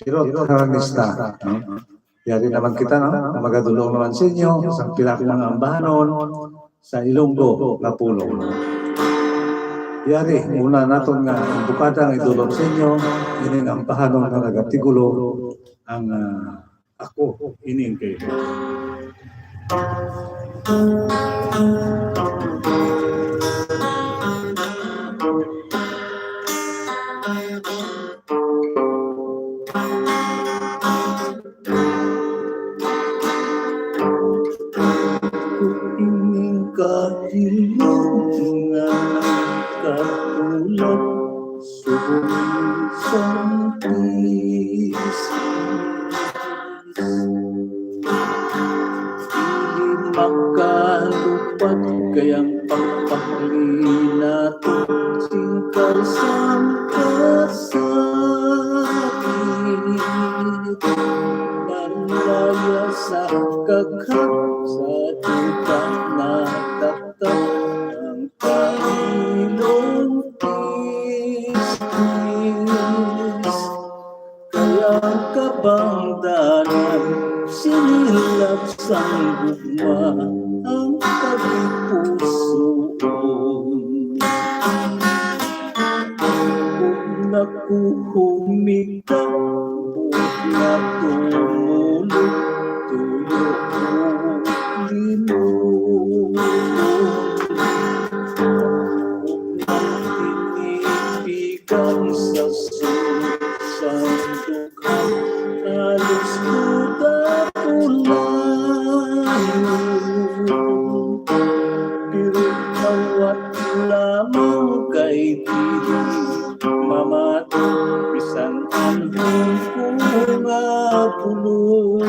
Pero karanista, yari naman kita, no? Magadulong naman sa inyo, isang pilak ng ambahanon, sa Ilonggo, Lapulong. Yari, muna natin nga, ang bukadang idulong sa inyo, ining ambahanon na nagatigulo, ang ako, ining kayo. Kahilungan katulad sumisang pisis, hindi makalupad kayang pagpahlinato singkar sang kasakit, malaya sa kakak sa duka na tatak ang kahilong tis-tis, kaya kabangdanan sinilap sang gugma ang kagipusoon. Kung nakuhumika buot na tumulog tuyo limon, tinipigan sa susang dukha alos kuda pulayon, pero awat lamang kay dili mamato bisan anhong kunga pulong.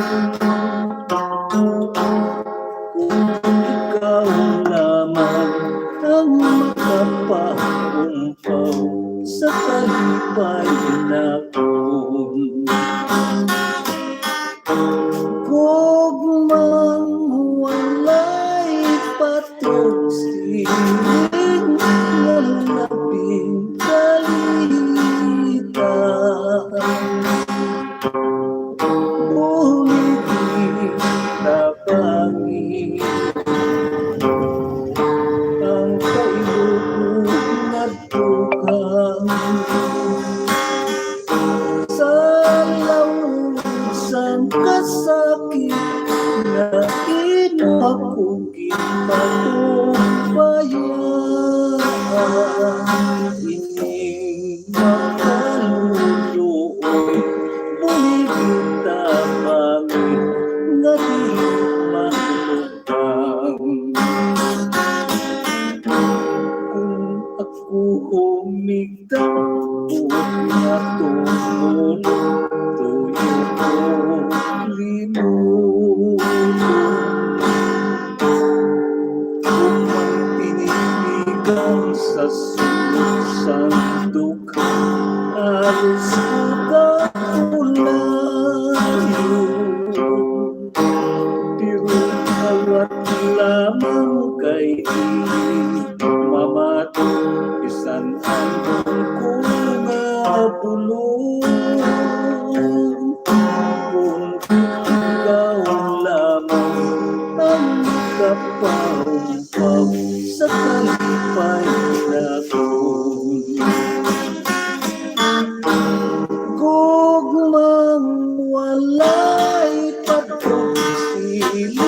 Kung ikaw lamang ang makapakumpaw sa kalipay na kung gugmang walay patog siling ng labing kalita, bumibig na pangin ang kailugong nagtukang sa lawsang kasakit na inakugin matubayan, ining makaluluoy bumibig na pangin nga di mahulog. Kung ako humigda buot na tumulog tuyo ko limulong, kung magpinipigan sa susang dukha alos kuda pulayon, pero awat lamang kay dili mamato bisan anhong kunga pulong. Kung ikaw lamang ang kapahumpaw sa kalipay na kung gugmang walay patog siling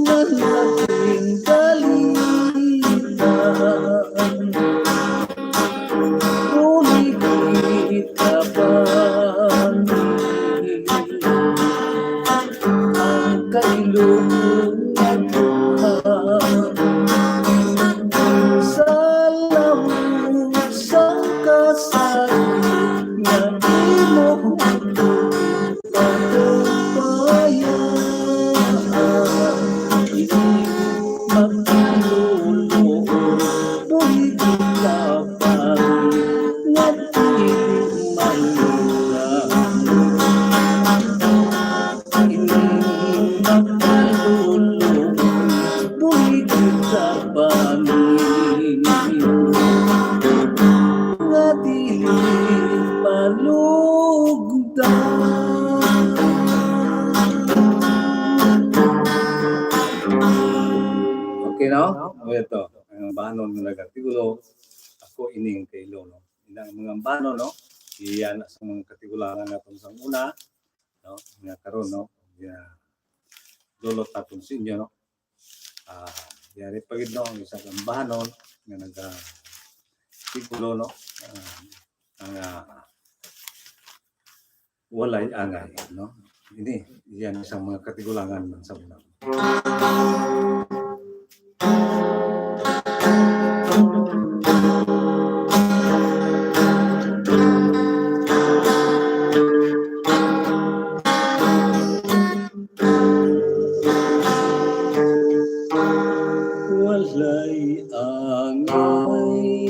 na labing kalita, bumibig ka pangin ang kailugong nagdukha sa lawsang kasakit na di mo pagpapayan, ining magkaluluoy bumibig ka pangin nga di malulang, ining magkaluluoy bumibig ka pangin nga di malug Okay, no? O ito, ang banon ng nagatigulo, ako ining kay Lolo. Inang mga banon, no? Iyan sa mga katigulangan natin sa una, no? Nga karon, no? Lolo tapon sa inyo, no? Yari pagid, no? Ang isang banon nga nagatigulo, no? Ang walay angay, no? Ini, yan isang mga katigulangan man sa una. walay angay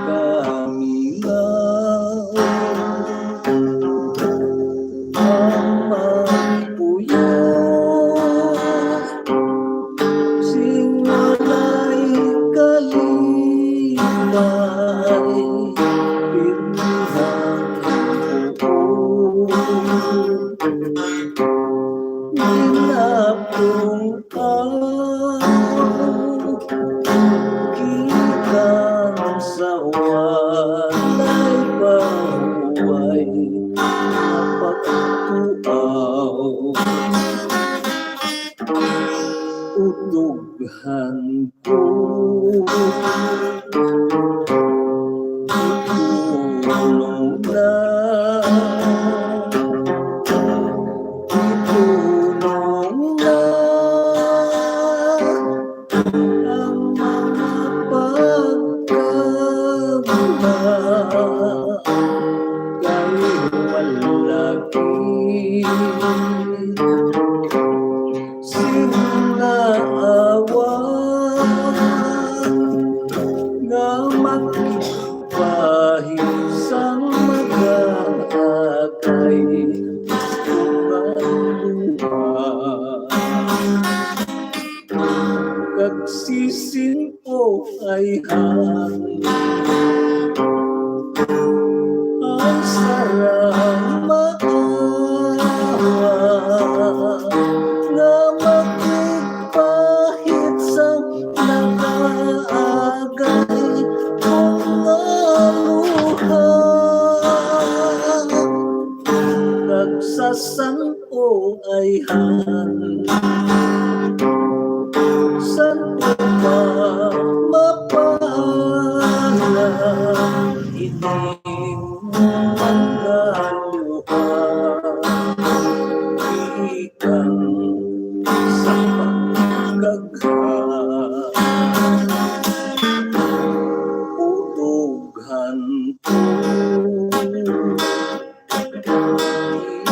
kamingaw ang magpuyat sing walay kalimay pirmihang buo Inapong Kitang sa walay bahuay Napagtuaw Utughan ko Itulong na Itulong na ang mga pagkabula kay walaki sinaawa nga makipahit sang mag-aakay Kagsisimpo ay hangin Ang sarang maawa Na magpahit sa nakaagay Kung aluha Nagsasampo ay hangin Saan ko ba mapala ining mga luha Ikang sa pagkagha Utughan ko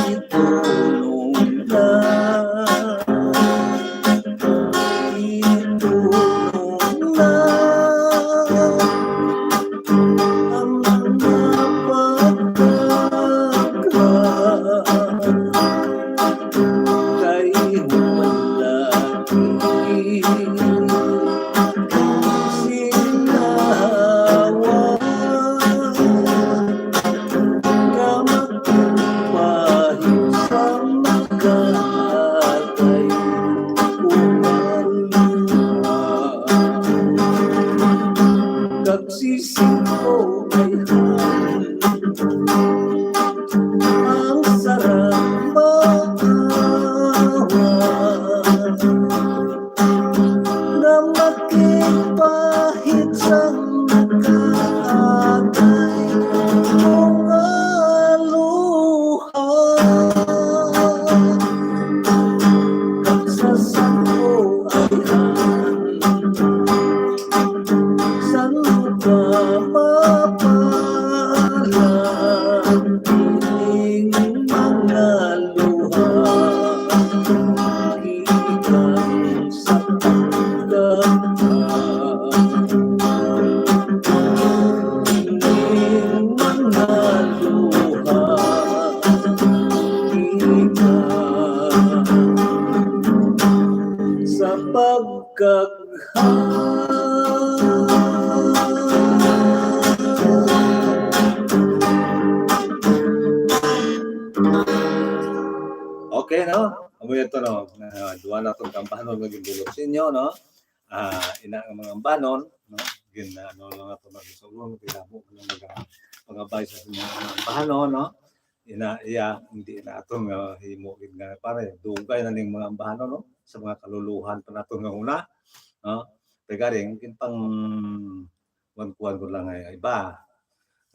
Itulong na Itulong na ang mga no? Amo ito, no? Duwa na itong kampahanon maging bulot sa inyo, no? Ina ang mga ambanon, no? Ano lang ito mag-isulong, tinamo ng mga pangabay sa mga ambahanon, no? Hindi na itong himugin nga pare. Dugay na ning mga ambahanon, no? Sa mga kaluluhan pa nato nga una, no? Pegaring, pang kuwan ko lang ay iba.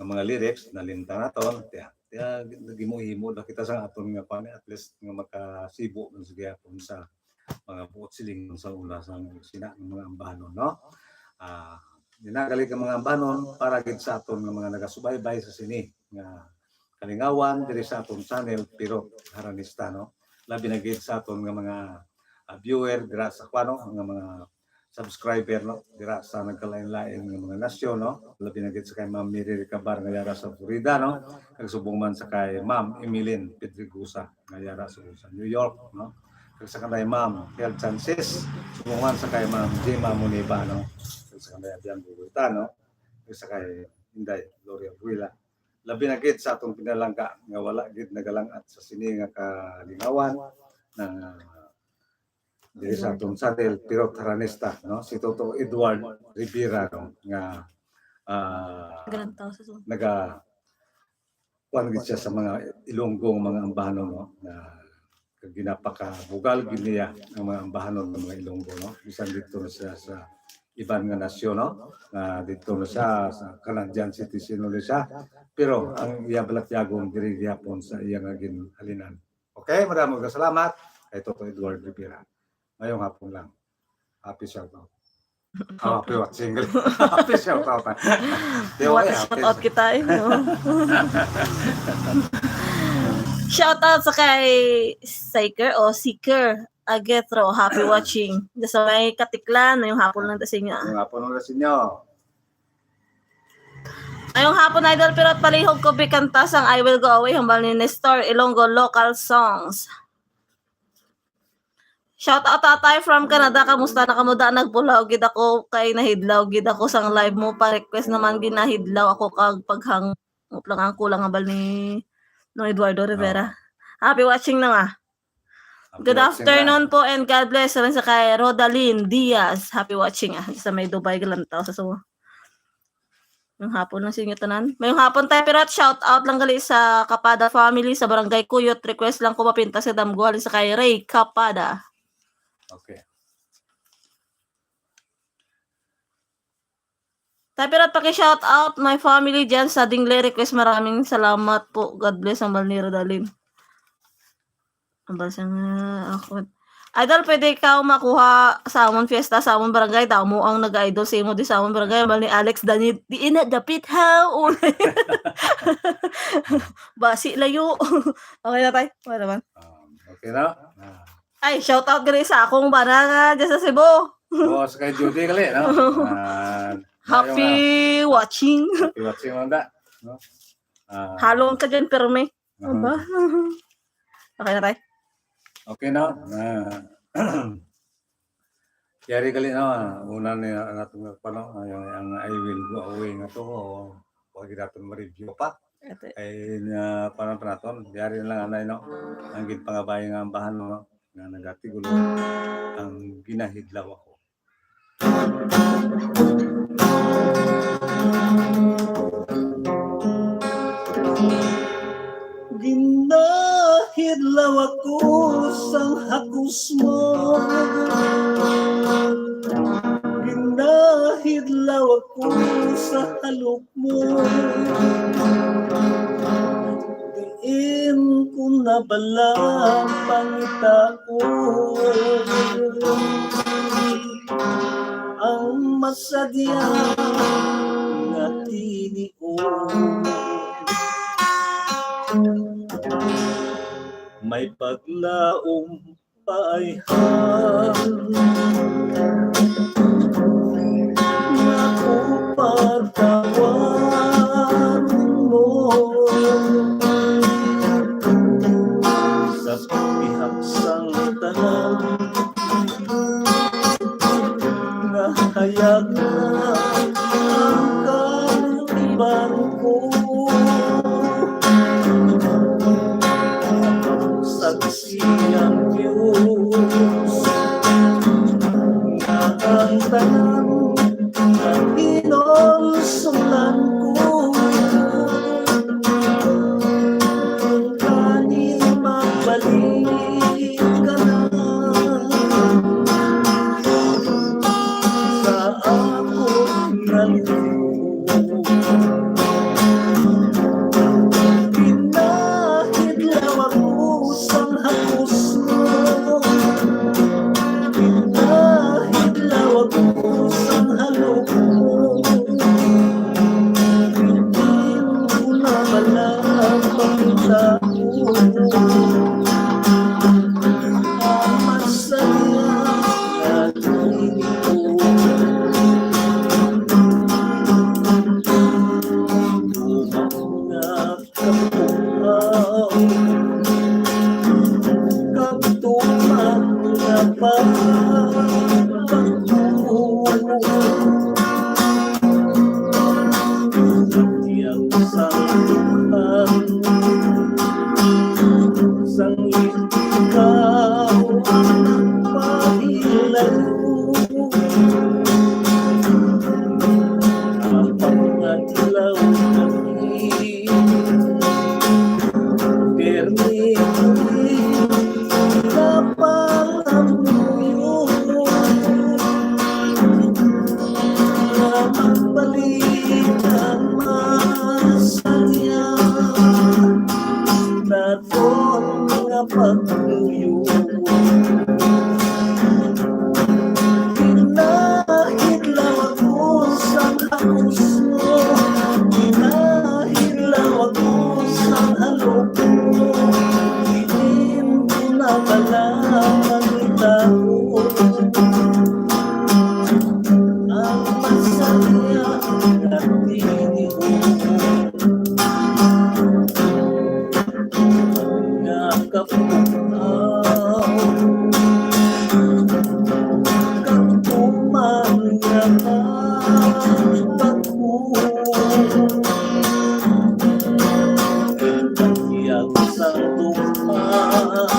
Ang mga lyrics, nalintang naton, kaya nagimo-himo na kita sa aton nga pan at least nga makasibo ng sige aton sa mga buot siling sa ula sa sina ng mga ambanon, no? Dinagali ka mga ambanon para gid sa aton nga mga nagasubaybay sa sini nga kalingawan diri sa aton channel pero Haranista, no? Labi na gid sa aton nga mga viewer dira sa kwano nga mga subscriber, no? Dira sa nagkalain-lain nga mga nasyon, no? Labi na gid sa kay Ma'am Miri Ricabar nga yara sa Florida, no? Kag subong man sa kay Ma'am Emilyn Pedregosa nga yara sa New York, no? Kag sa kanay Ma'am Kel Chances, subong man sa kay Ma'am Jema Muniba, no? Kag sa kanay Abian Bugulta, no? Kag sa kay Inday Gloria Buila. Labi na gid sa atong pinalangka nga wala gid nagalangat sa sini nga kalingawan na diri sa atong channel pero Haranista, no? Si Toto Edward Rivera, no? Nga naga kuan gid siya sa mga Ilonggong mga ambahanon, no? Na ginapakabugal gid niya ang mga ambahanon ng mga Ilonggo, no? Bisan dito na siya sa ibang nga nasyon, no? Dito na siya sa Canadian citizen ulit siya. Pero ang iya balatyagong diri gyapon sa iya nga ginhalinan. Okay, maraming salamat kay Toto Edward Rivera. Ngayong hapon lang. Happy shout out. Happy watching. Happy shout out. Shout out kita no? Shout out sa kay Seeker o Seeker Agetro. Happy watching. Sa may Katiklan, ngayong hapon lang sa inyo. Ngayong hapon lang sa inyo. Ngayong hapon, idol, pero at palihog ko bikanta sang I Will Go Away, hambal ni Nestor Ilonggo Local Songs. Shout out tatay from Canada, kamusta na kamuda nagbulaw gid ako kay nahidlaw gid ako sang live mo pa request naman ginahidlaw ako kag paghang lang ang kulang abal ni no Eduardo Rivera. Happy watching na nga. Good afternoon po and God bless rin sa kay Rodalyn Diaz. Happy watching sa may Dubai galantaw sa sumo. Yung hapon lang sa inyo tanan. May hapon tayo pero at shout out lang gali sa Kapada family sa Barangay Kuyot. Request lang ko mapinta sa Damgual sa kay Ray Kapada. Okay. Pero at paki-shout out my family dyan sa Dingle request. Maraming salamat po. God bless ang Balniro Dalim. Ang balsang ako. Idol, pwede ikaw makuha sa amon fiesta sa amon barangay. Tao mo ang nag-idol sa imo di sa amon barangay. Bal ni Alex Danit. Di ina dapit ha. Basi layo. Okay na tayo. Okay naman. Okay na. Ay, shout out gali sa akong baranga dyan sa Cebu. Boss kay Judy gali, no? Happy watching. Happy watching manda, no? Halong ka dyan, perme. Aba. Okay na tayo. Okay na. Kaya gali na, una na natong pano, ang I Will Go Away nga to, wag natin ma-review pa. Ay na parang naton, yari na lang anay, no? Ang gipangabay nga ambahan, no? Nga nagatigulo ang ginahidlaw ako. Ginahidlaw ako sang hakus mo, ginahidlaw ako sa halok mo, diin ko nabala pangitaon ang masadya nga tinion. May paglaong paayhan nga upagtawan mo sa pihaksang tanan nga hayag na ang kaliban ko. Saksiya pala pagkita masaya at ito mga kapuhaw katuman na yang sangkan sang ikaw ang pahilayo apang adlaw kami permiti kapalamuyo na magbalik ang masaya naton mga pagluyo hinahidlaw ako sa hapos mo hinahidlaw ako sa alok mo hindi mo na pala magitaw ang masaya at hindi mo mga kapuhaw katuman nga pagpo yang sang tuhan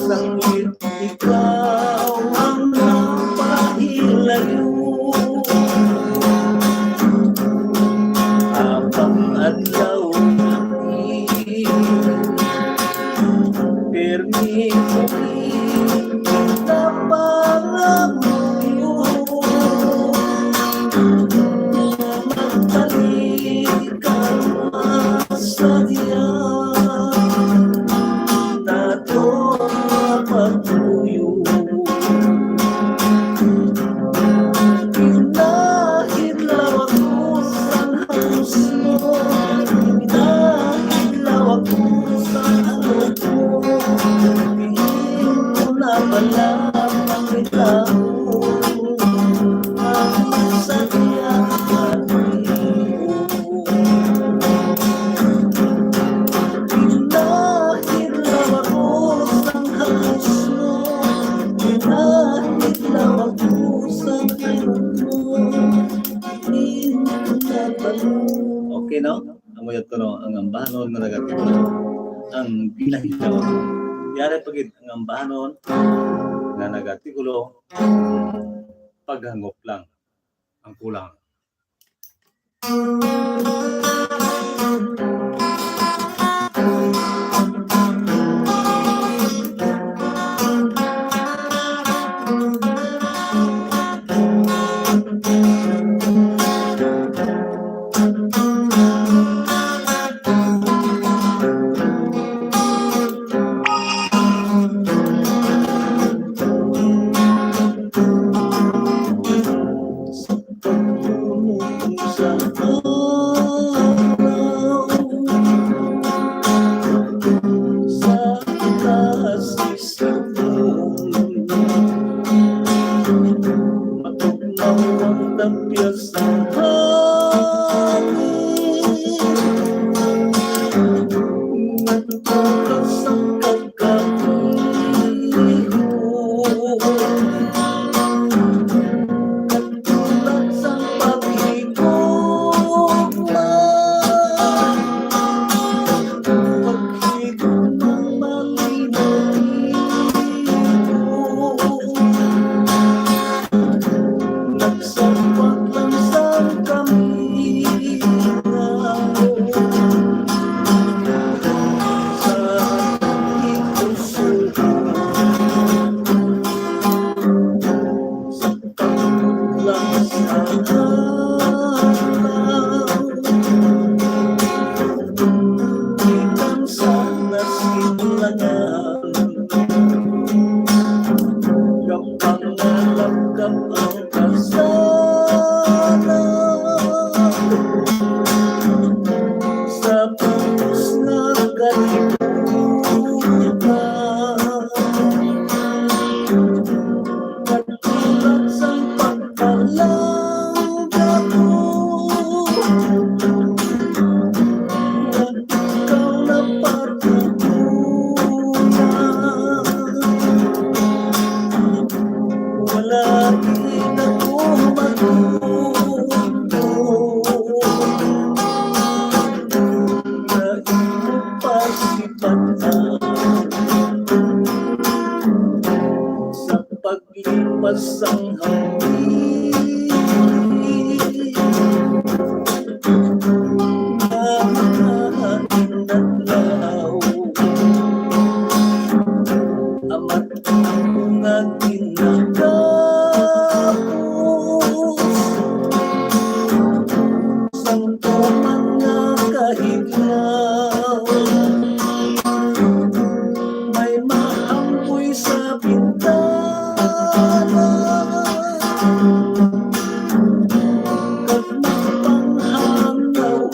sangit ikaw ang napahilayo habang adlaw kami permiti na palamuyo magbalik ang masaya nato pagluyo hinahidlaw ako sa hapos mo hinahidlaw ako sa alok mo hindi ko na pala makitaw ang masaya at hinahidlaw ako sa hapos mo hinahidlaw ako sa alok mo hindi ko na pala. Okay, no? Amoyat ko no, ang ambanon na nagatito ang pinahilaw. Yari pagid ang ambanon na nagatikulo paghangop lang ang kulang. Sa mga kahitlaw, may maamoy sa bintana, at magpanghang-hawang.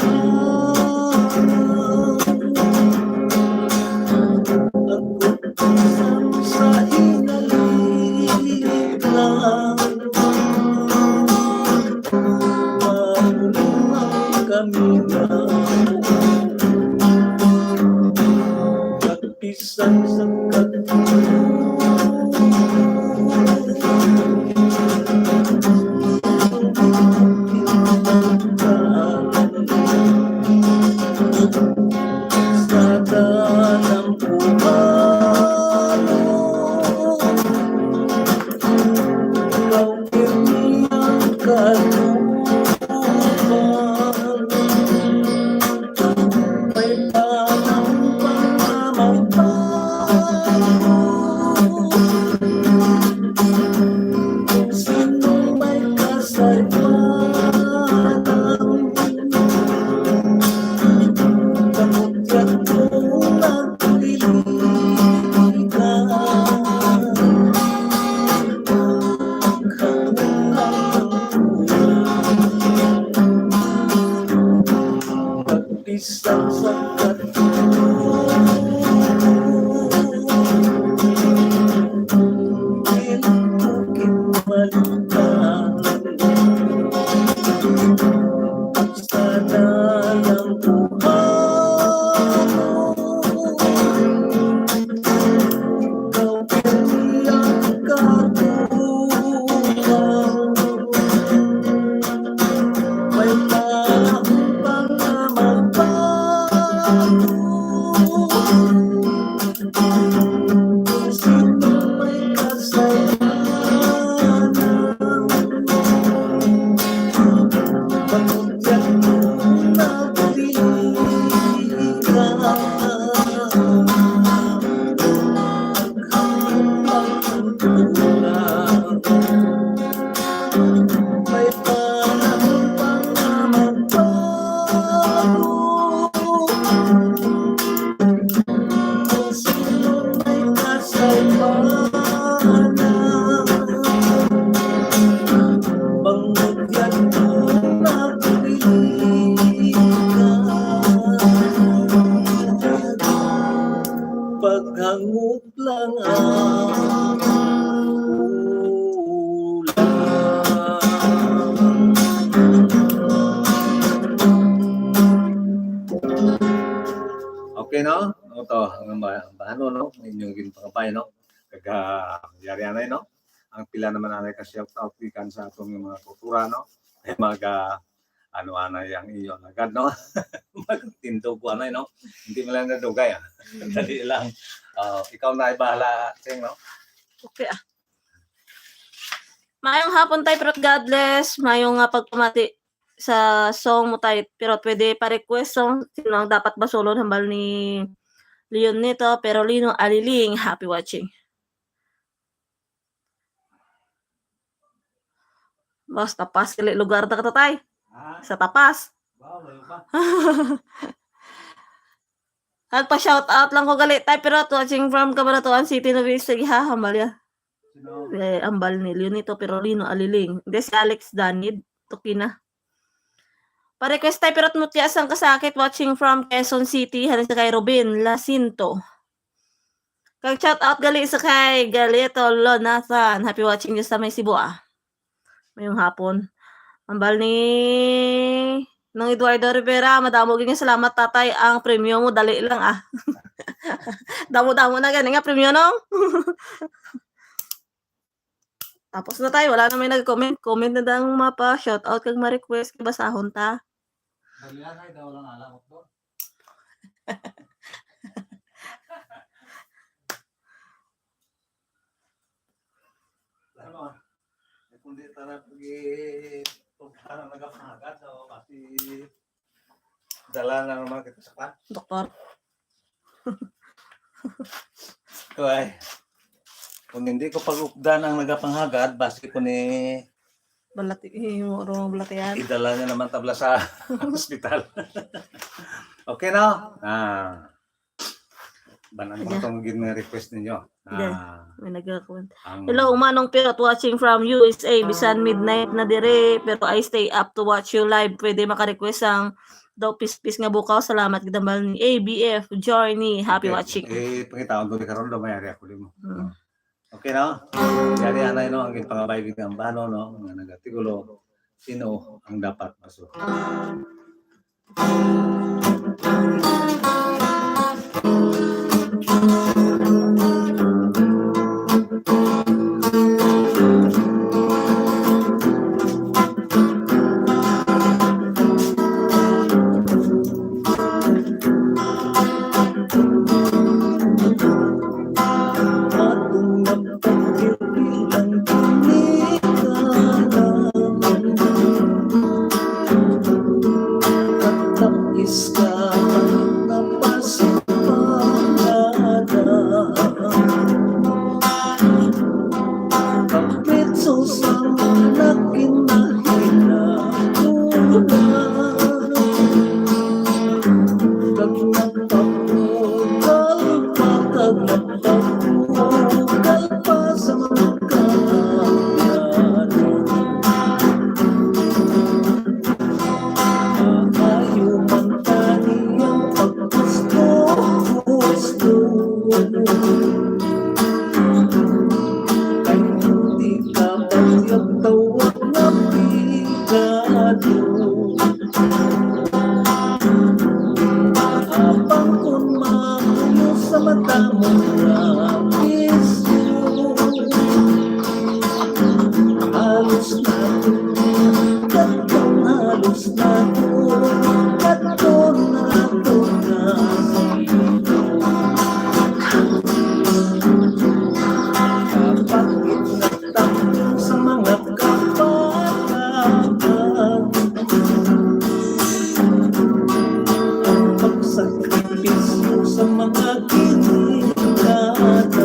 Ang sa hinalit lang, maulungan kami na nagpisan sa sa dalampuan, ikaw piniyang kalooban, may panang pangmamagpago, sino may kasaypanan, kamutyan kong nagpiligan, pagpisang sa pinukit balikan, sa dalampuan, ikaw piniyang katuwang, may panang pangmamagpago, sino may kasalanan, pagkutyan kong nagpiligan, pagkukulang, may panang pangmamagpago, sino may kasaypanan, pangutyan kong nagpiligan, paghangup lang ang okay, no? Ito, ang bahano, no? Inyong ginpakapay, no? Yari anay, no? Ang pila naman anay ka shout out ikan sa atong mga kultura, no? Ay ano anay ang iyo agad, no? Magtinto ko anay, no? Hindi mo lang nadugay, ah. Dali lang. Ikaw na ay bahala, Cheng, no? Okay ah. Mayong hapon tayo, pero God bless. Mayong pagpamati sa song mo tayo, pero pwede pa-request song. Sino ang dapat ba solo hambal ni Leon nito, pero Lino Aliling. Happy watching. Basta tapas kili lugar ta katatay. Sa tapas. Wow, layo pa. Nagpa-shout out lang ko gali tayo, pero watching from Cabanatuan City, Nueva Ecija, hambal ya. Sino? Ambal ni Leonito Perolino Aliling. Hindi si Alex Danid. Tukina. Pa-request tayo, pero mutias ang kasakit watching from Quezon City. Halis sa kay Robin Lacinto. Kag shout out gali sa kay Galito Lonathan. Happy watching niya sa may Cebu ah. Mayong hapon. Ambal ni nung Eduardo Rivera, madamo gini salamat tatay, ang premium mo dali lang ah. Damo-damo na gani nga premium no. Tapos na tayo, wala na may nag-comment. Comment na dang mapa, shout out kag ma-request kay basahon ta. Dali lang ay daw lang alam ko. Ano? Kundi tara pagi pagkana nagapangagat so kasi dala na naman kita sa pan. Doktor. Kung hindi ko pag-ukdan ang nagapanghagad, basi ko ni Balati, murong balatian. Idala niya naman tabla sa hospital. Okay na? Banan mo itong request ninyo. May nagkakuan. Ang, Hello, Manong Pirot watching from USA. Bisan midnight na dire, pero I stay up to watch you live. Pwede maka-request ang daw pispis nga bukaw. Salamat gidambal ni ABF Journey. Happy watching. Pangitaon ko ni karon daw mayari ako limo. Okay na? Yari anay no ang pangabayig ng bano no nga nagatigulo sino ang dapat maso. Sakripisyo sa mga kinikata.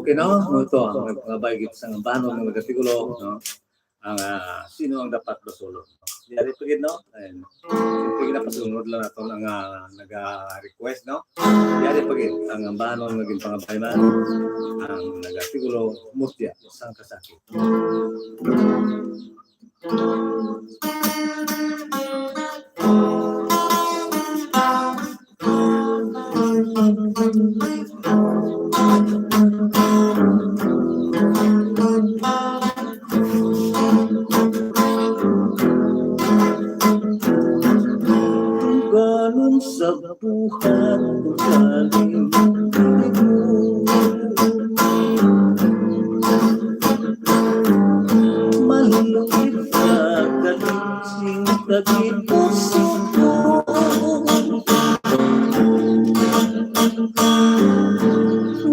Okay, no? Ito ang nagpangabay sa ambanon ng artikulo, no? Ang sino ang dapat basulod. Yari pagid, no? Ayun. Siyempre napasunod lang nato ang nag-request, no? Yari pagid ang ambanon naging pangabay man ang nag-artikulo mutya sang kasakit. Ganun sa buhat galing malulungkit na galising tagit puso ko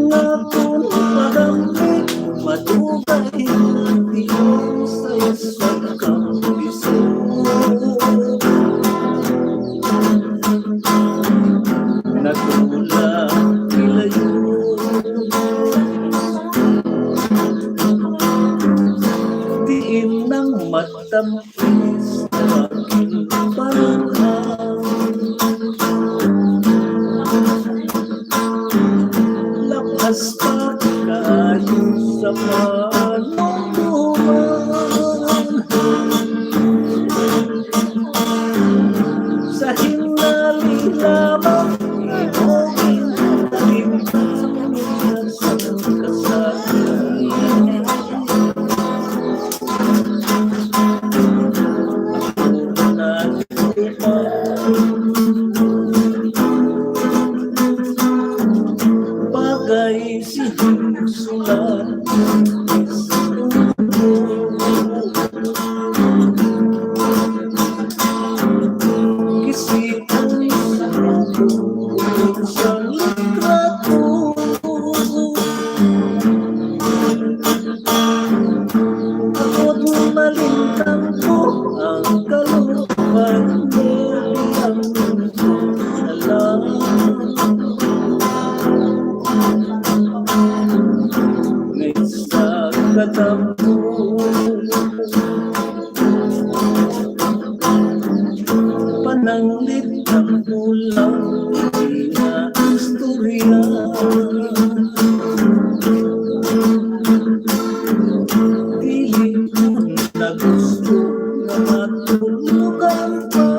nga kung maramit matubay natin sa isang kampiso. Nagmula ilayo diin ng matamis na aking panahal lakas pa kayo sa panuntuman sa hinali lamang bagay sinusulat kisipan sa litrato ako't malintang ko ang kalooban mo ang mundo na lang ngayon sa katampo pananglit ang pulang na istorya piling ko na gusto na matulugan pa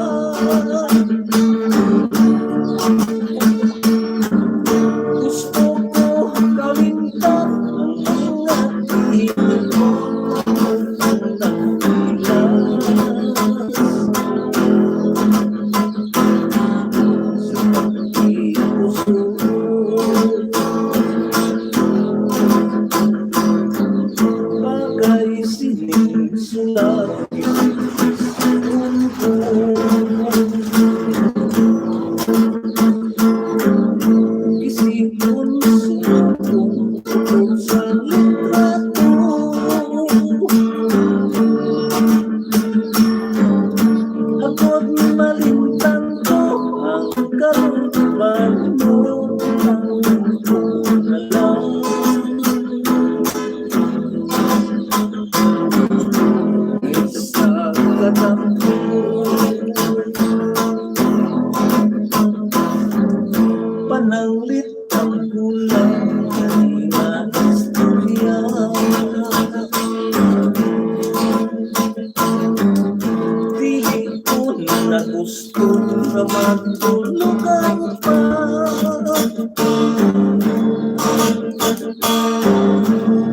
gusto ko kalintan ang mga tinig mo ang nagpilas sa pagkipuso bagay sinisulat isipon sumupong sa litrato ako't malintang ko ang kalooban mo ang mundo na lang sa katampo pananglit ang kulang na istorya dili ko na gusto na matulugan pa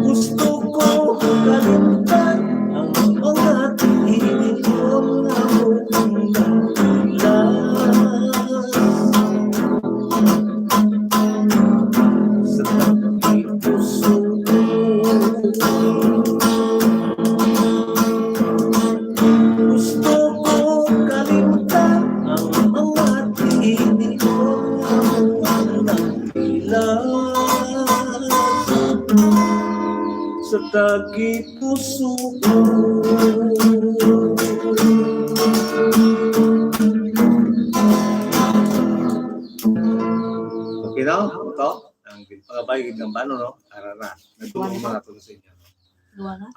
gusto ko kalimtan ang mga tinig na mukhang nagpilas sa pagkipuso gusto ko kalimtan ang mga tinig na nagpilas sa tagipuso ko. Okay na? Ito ang pangabay ng bano, no? Arara. Nagtulong mo na ito sa inyo. No? Duwa na.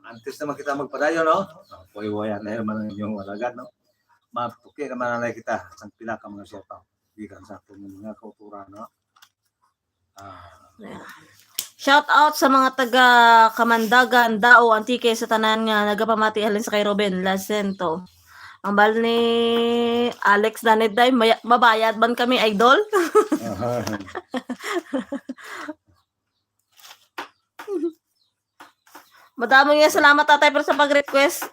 Antes naman kita magpadayo, no? Puiwayan na naman ang inyong walagan, no? Matuki naman na kita sa pila ka mga siyapaw. Gikan sa itong mga kauturan, no? Shout out sa mga taga Kamandagan, Dao, Antique sa tanan nga nagapamati halin sa kay Ruben Lacento. Ang bal ni Alex Daneday, mabayad man kami, idol. Madaming nga salamat tatay pero sa pag-request.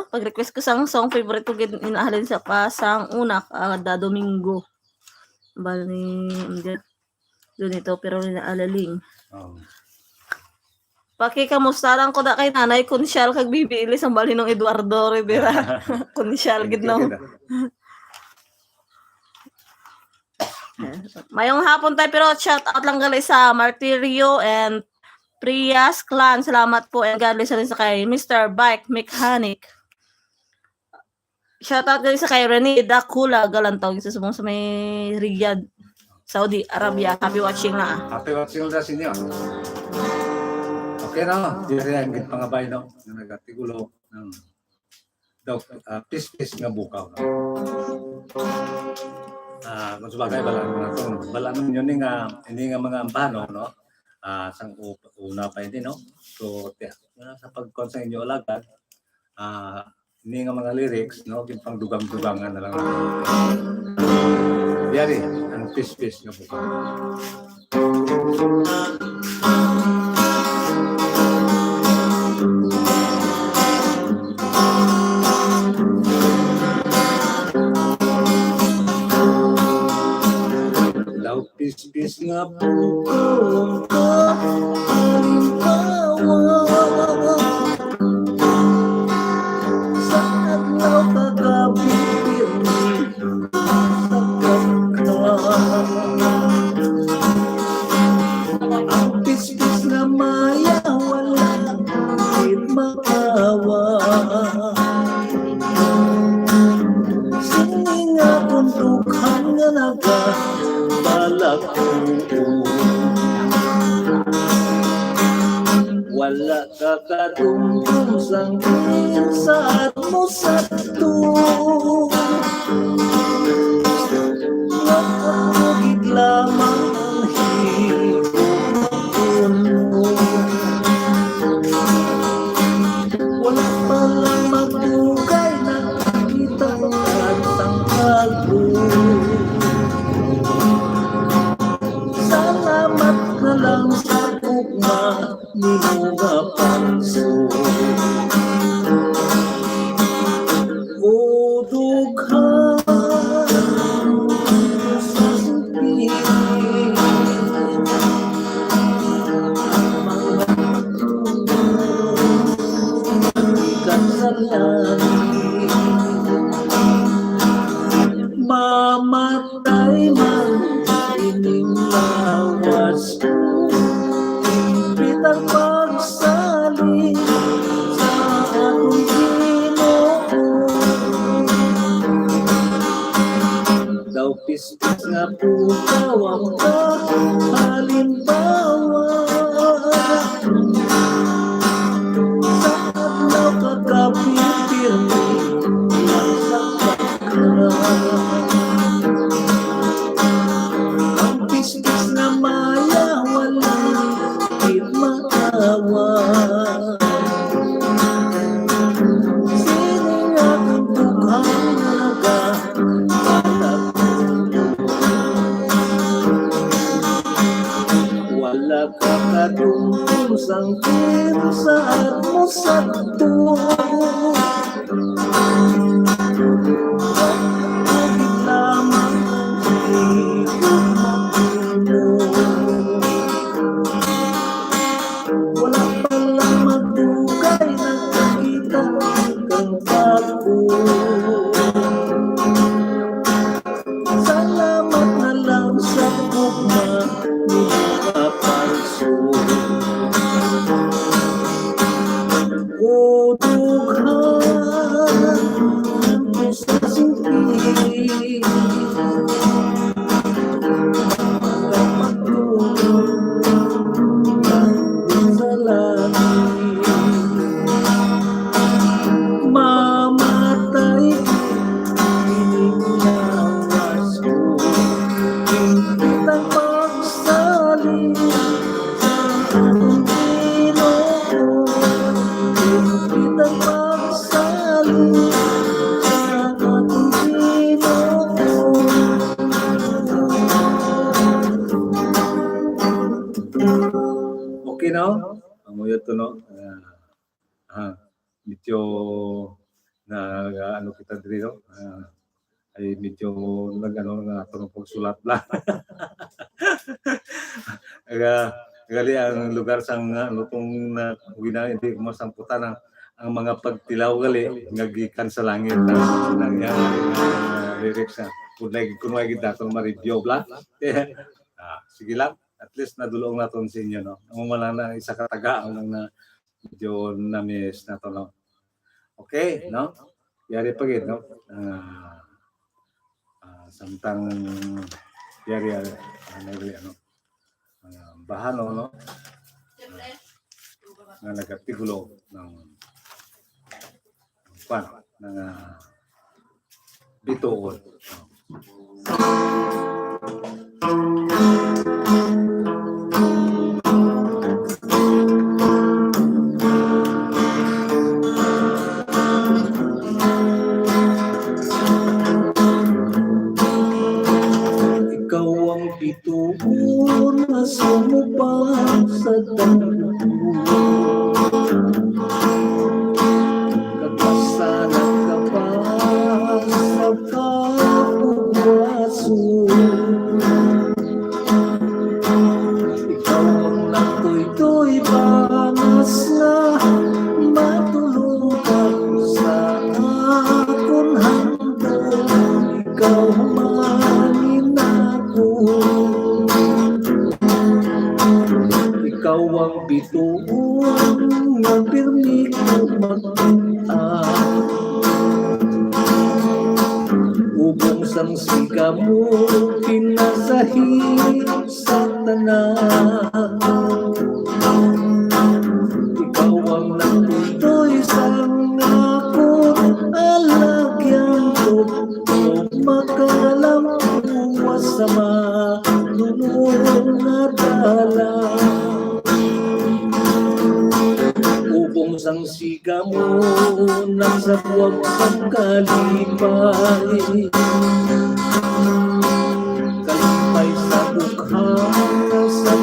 Pag-request ko sang song favorite ko inahalin sa pasang una kada Domingo. Bal ni doon ito pero alaling. Pakikamusta lang ko da kay nanay Kunsyal kag bibiili sa bali ng Eduardo Rivera. Kunsyal gid no. Mayong hapon tayo pero shout out lang gali sa Martirio and Prias Clan. Salamat po and God bless rin sa kay Mr. Bike Mechanic. Shout out gali sa kay Rene Dakula Galantaw sa subong sa may Riyadh, Saudi Arabia. Happy watching na. Happy watching na sa inyo. Okay na, diri ang pangabay, no? Na nagatigulo ng pis-pis nga bukaw. Kung sabagay, balaan nyo hindi nga mga ampano, no? Sang una pa hindi, no? So, sa pagkon sa inyo alagad, hindi nga mga lyrics, no? Pang dugang-dugangan na lang. Diyari, ang pis-pis nga bukaw. Pis-pis nga bukaw ka, halimbawa sa adlaw kagabi sa pagka ang pis-pis nga maya wala kahit makawa sini nga kuntukan nga naga balak wala ka katungkong sangkin sa mo sa to nakakagit lamang ang hipon mo wala palang magdugay nakakita at tangkal mo. Salamat na lang sa kukma ni mga panso. O dughan sa supin mga kasalanan mamatay man ining lawas ko pitang pagsaling sa akong Ginoo daw pis-pis nga bukaw ang halimbawa sa adlaw kagabi pirmi lang sa pagkaroon ang pis-pis na maya walang makawa sini nga kuntukan naga wala ka katungkong sangkin sa mo sa to bakit lamang ang higit mo wala palang magdugay nakakita kang bago salamat na lang sa kukma ni mga panso o dughan sa singkit no? Amuyot to, no? Medyo na ano kita dito, ay medyo nag-ano na ito ng pagsulat lang. Gali ang lugar sang lutong na hindi masamputan ang mga pagtilaw gali ngagikan sa langit na lyrics na kung lagi datong ma-review bla. Sige lang, at least nadulong naton sa inyo, no? Ang wala na isa kataga ang na medyo na-miss na to, no? Okay, no? Yari pagid, no? Samtang yari ano bahano, no? Nga nagatigulo ng bituon. Ikaw ang bituon na sumubang sa damo. Kapasanan ka pa sa kapugwaso. Ikaw ang nagtoy-toy banas na matulog ka sa akong handog. Ikaw manin ako. Ikaw ang bituon na pirmi ko magpunta. Ubong sang siga mo pinasahi sa tanan. Ikaw ang nagtutoy sang akong alagyan ko. Makalampuwas sa malulong na dala. Ubong sang siga mo nasa buwag sang kalipay. Kalipay sa bukhang sa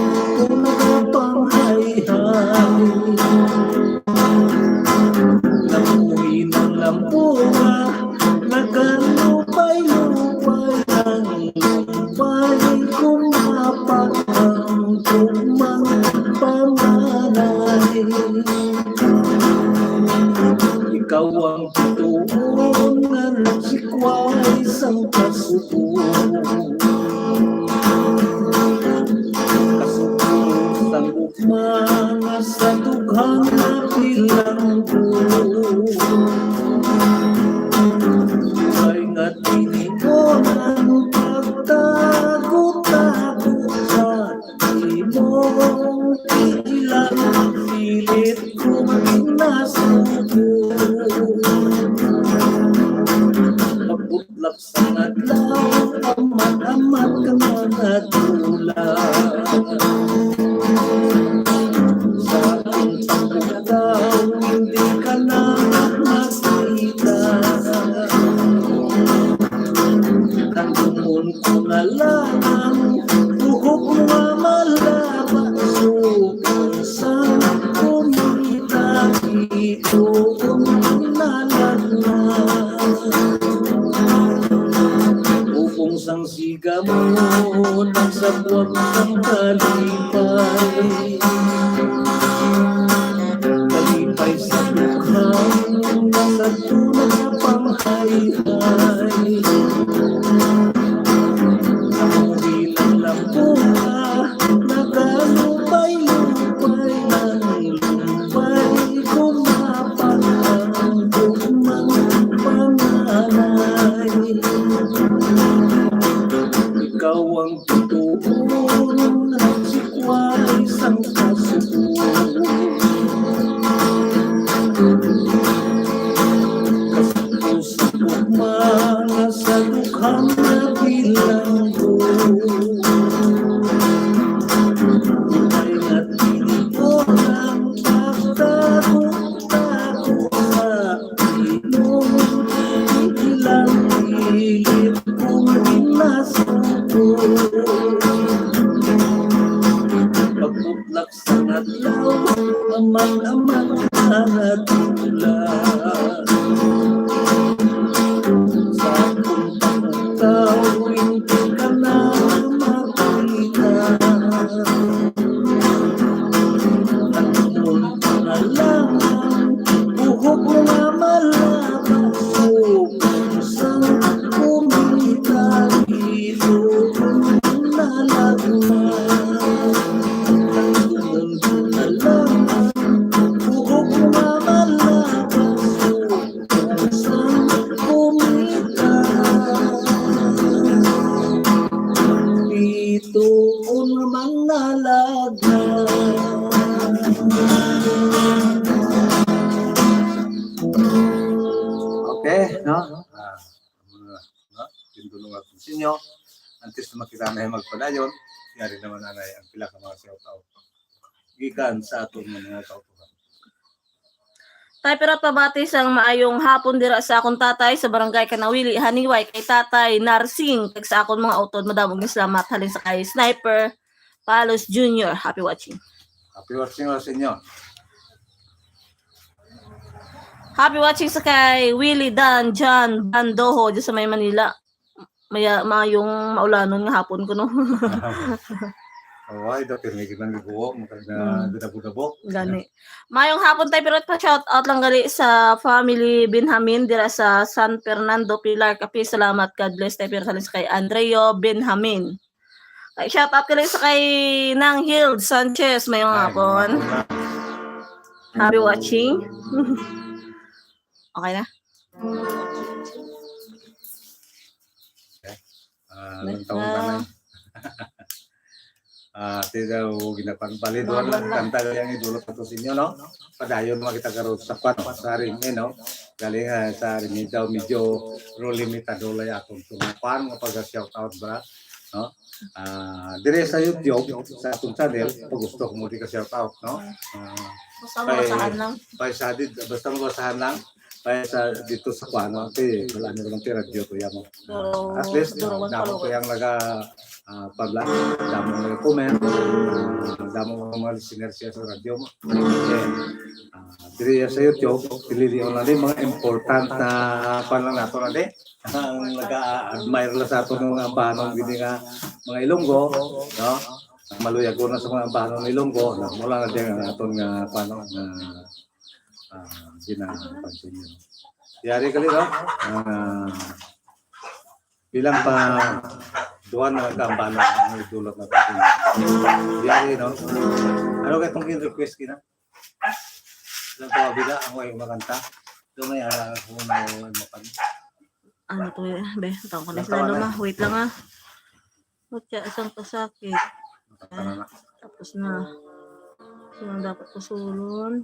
panghay-hay. Lamuhi ng lampunga nagalupay-lupay ang lupay kumapat ang tumang panganay. Ikaw ang bituon na nagsikway sang kasuko. Kasuko sang ugmanga sa dughang na bilanggo. Ay nga tinikonan pagtago-tago sa imong ilang pilit kong pinasuko. Pagbutlak sa adlaw, amat-amat ka mga tula. Sa aking pagkataw, hindi ka na makita. Tanggungon ko na lang, buhok mo malaba. Saan kumita dito kung nalagnan. Upong sang siga mo nasa buwag ng kalipay. Kalipay sa bukhang nasa tunay na panghay-hay. Namuhi ng lampunga nagalupay-lupay ng lupay kumapat ang dumang panganay. Ikaw ang bituon na nagsikway sang kasuko. Kasuko sa ugmanga sa dukhang na bilanggo. Ay nga tinikonan pagtago-tago sa imong ilang pilit kong pinasuko. Pagbutlak sa adlaw, man at ulan. Sa kung pagkawin ka na makita, nagpunta na lang buhok na malabas o isang kumita dito nalagman. Nagpunta na lang buhok na malabas o isang kumita dito naman nalagman. Okay, no? Tindulong ako sa inyo. Antes na makita na yung magpadayon, yari naman nanay ang pila ka mga shout-out. Gikan sa atong mga kautuhan. Tay pero pabati sang maayong hapon dira sa akong tatay sa barangay Kanawili, Haniway kay tatay Narsing kag sa akong mga utod madamog ni salamat halin sa kay Sniper Palos Jr. Happy watching. Happy watching sa inyo. Happy watching sa kay Willie Dan John Bandoho dyan sa may Manila. Mayong maulanon nga hapon ko no. Ay, dati may kitang giguo, makagna dinabo-dabo. Gani. Mayong hapon tayo pero pa shout out lang gali sa family Benjamin dira sa San Fernando Pilar Capi. Salamat, God bless tayo pero sa kay Andreo Benjamin. Kay shout out gali sa kay Nang Hild Sanchez mayong hapon. Happy watching. Okay na. Ilang taon ka na. Tidaw ginapagpaliduan lang kanta yung idulot na to sa inyo, no? Padayon mga kita karoon sa kwan, sa rin, no? Galing sa rin, medyo limitado lang akong tumapan, mapag-shout out ba, no? Dire sa YouTube, sa atong channel, pag gusto ko mo di ka shout out, no? Basta mabasahan lang. Basta mabasahan lang. Kaya sa dito sa kwano, wala nyo lang radyo to yan mo. At least, damo ko yung pagla, damo mo yung comment, damo mo mga listeners siya sa radyo mo. Diri sa YouTube, pilili ko na din mga important na panlang nato na din. Ang nag-admire lang sa ato ng mga ambahanong gini nga mga Ilonggo, no? Maluyag ko na sa mga ambahanong Ilonggo, mula na din ang atong paano na ginapansin nyo. Yari ka rin, no? Bilang pa duwan na nagkaambano ang idulot na tayo. Yari, no? Ano kayo itong in-request kina? Ilang pawabila ang huwag makanta? Ito may ara kung mapan. Ano to eh? Be, taong ko na sila luma. Wait lang ah. Whatya, isang pasakit. Tapos na. Sino dapat pasulon?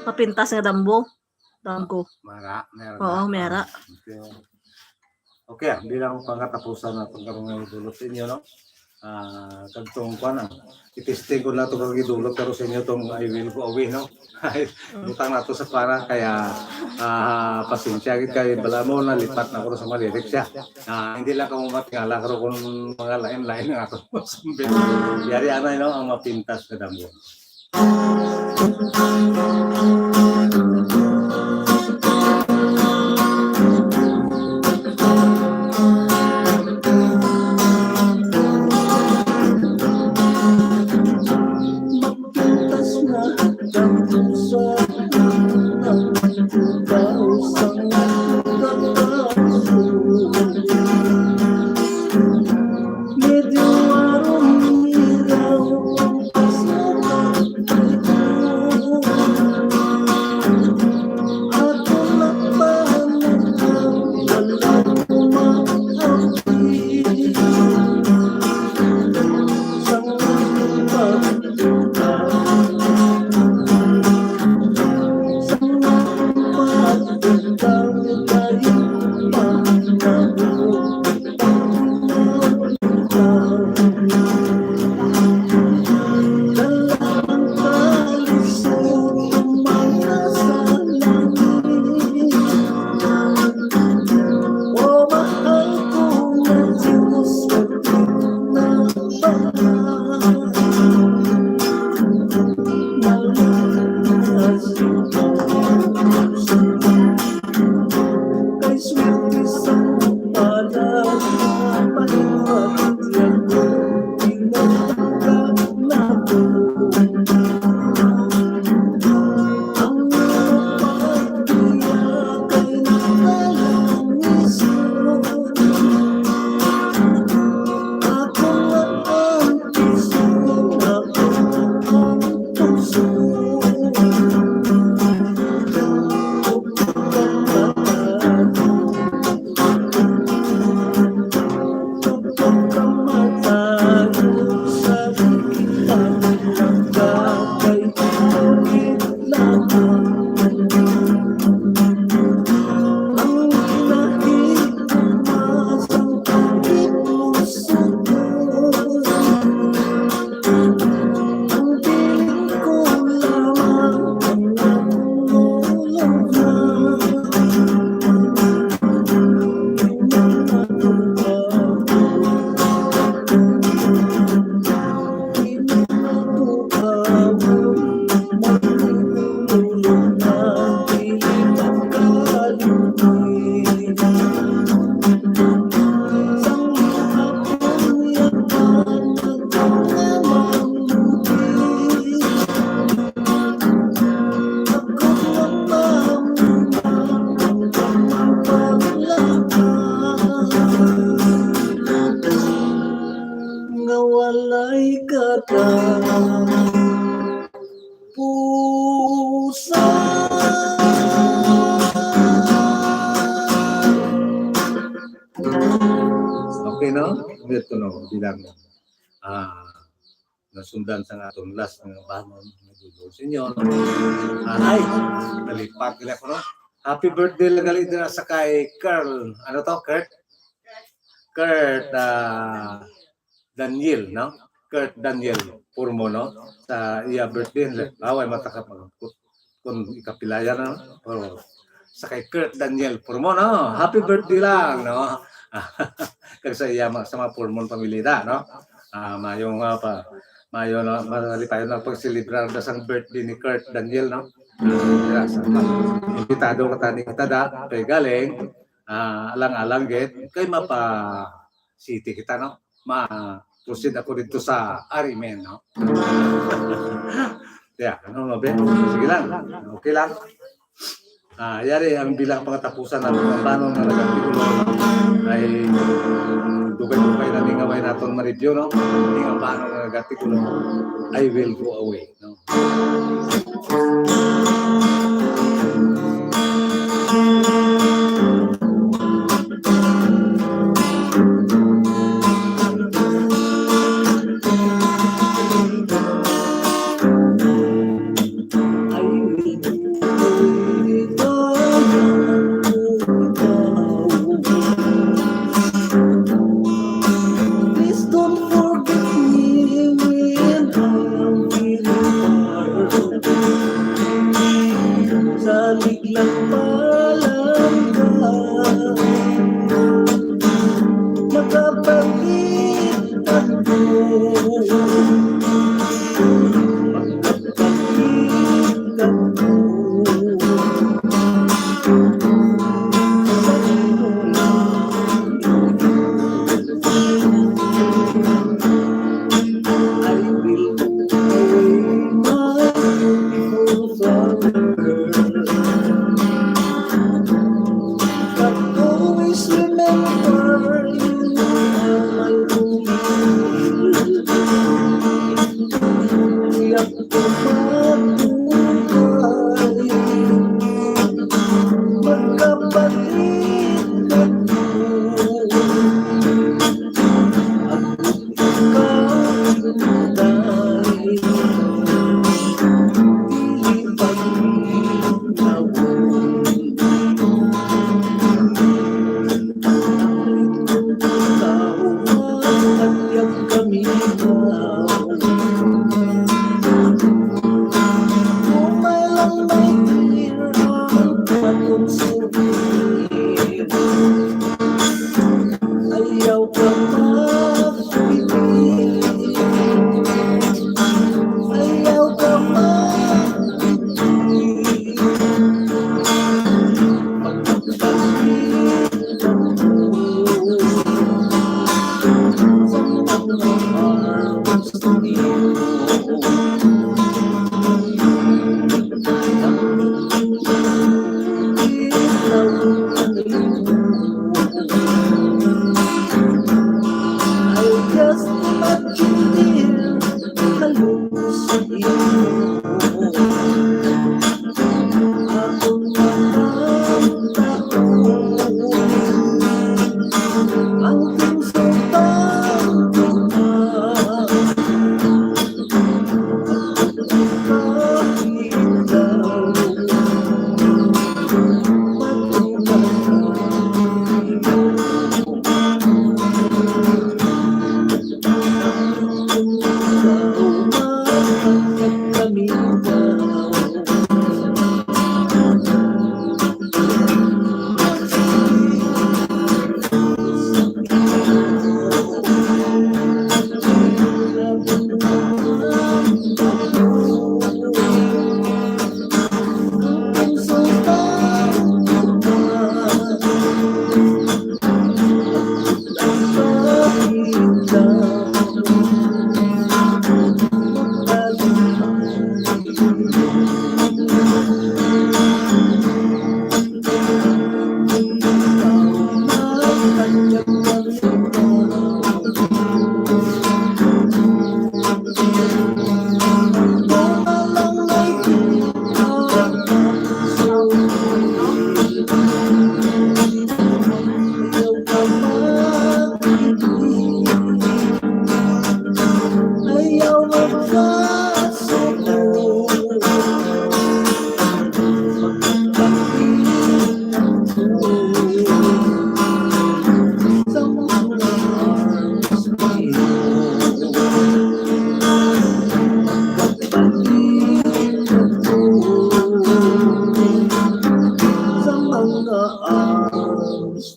Mapintas nga dambo. Damgo. Mara. Oo, mera. Okay, bilang pangkatapusan na itong karong ng idulot sa inyo, no? Kagtong ko na. Itisting ko na ito kang idulot pero sa inyo itong I will go away, no? Butang na ito sa para kaya pasensya kayo bala mo na lipat na ko sa malirik siya. Hindi lang ka matingala ko kung mga lain-lain nga ako. Yari anay, no? Ang mapintas na dambo. ka pusa. Okay, no? Dito, no? Bilang nasundan sa atong last ng banon nagulog sa inyo. No? Ay, nalipat nila ko, no? Happy birthday lang galing din sa kay Carl. Ano to, Kurt? Kurt Daniel, no? Kurt Daniel Purmo, no? Sa iya birthday. Away matakap kung ikapilaya na, no? Pero sa kay Kurt Daniel Purmo, no? Happy birthday lang, no? Kag sa iya sa mga Purmon pamilya, no? Mayong mayo na malipay na pagselebrar na sang birthday ni Kurt Daniel, no? Imbitado ka tani tada kay galing alang-alang git kay mapa city kita, no? Ma-proceed ako dito sa Arimen, no? Yeah, ano be? Sige lang. Okay lang. Yari ang bilang pangatapusan ng pambanon na nagtigulo ay dugay-dugay na ningaway naton ma-review, no? Ang pambanon na nagtigulo, I will go away, no?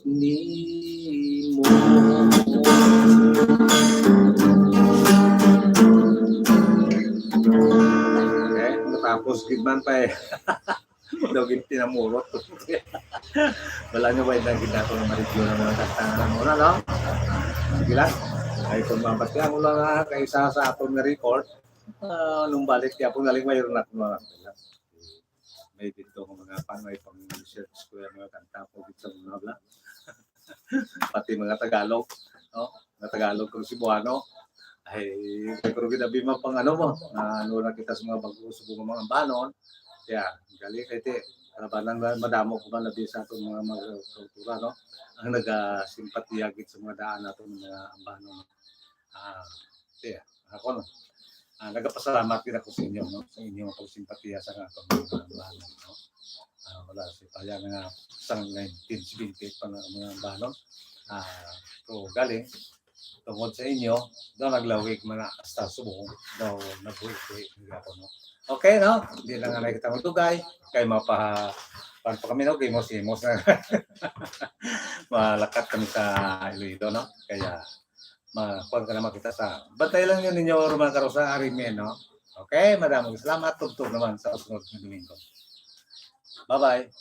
nimo. Okay, natapos gitman pa eh. Daw tinamurot. Wala nyo ba yung ginagawa ko ng ma-review ng mga kanta muna, no? Sige lang. Ay kung mabati ang ulang na kaisa sa atong na-record, nung balik niya po naling mayroon natin mga kanta. May dito ko mga panay pang research ko yung mga kanta po dito sa mga bla. Pati mga Tagalog, no? Mga Tagalog kung Cebuano. Ay, pero ginabima pang ano mo, ano na kita sa mga bago-subong mga banon. Kaya, gali kaya kalabanan madamo ko ba nabi sa itong mga kultura, no? Ang nag-simpatiyagit sa mga daan natin ng mga banon. Kaya, ako no. Nagpasalamat din ako sa inyo, no? Sa inyong pagsimpatiya sa itong mga banon, no? Wala si Paya nga isang 1978 pa na mga banon. So, galing tungkol sa inyo, daw naglawig mga hasta subong, daw nagbuhi-buhi ako, no? Okay, no? Hindi lang nga nakikita mo tugay, kay paano pa kami, no? Kay Mos na malakat kami sa Iloilo, no? Kaya, makuha ka naman kita sa, bantay lang yun ninyo, Roman Carosa, Arimen, no? Okay, maraming salamat, tugtog naman sa usunod na Domingo. Bye-bye.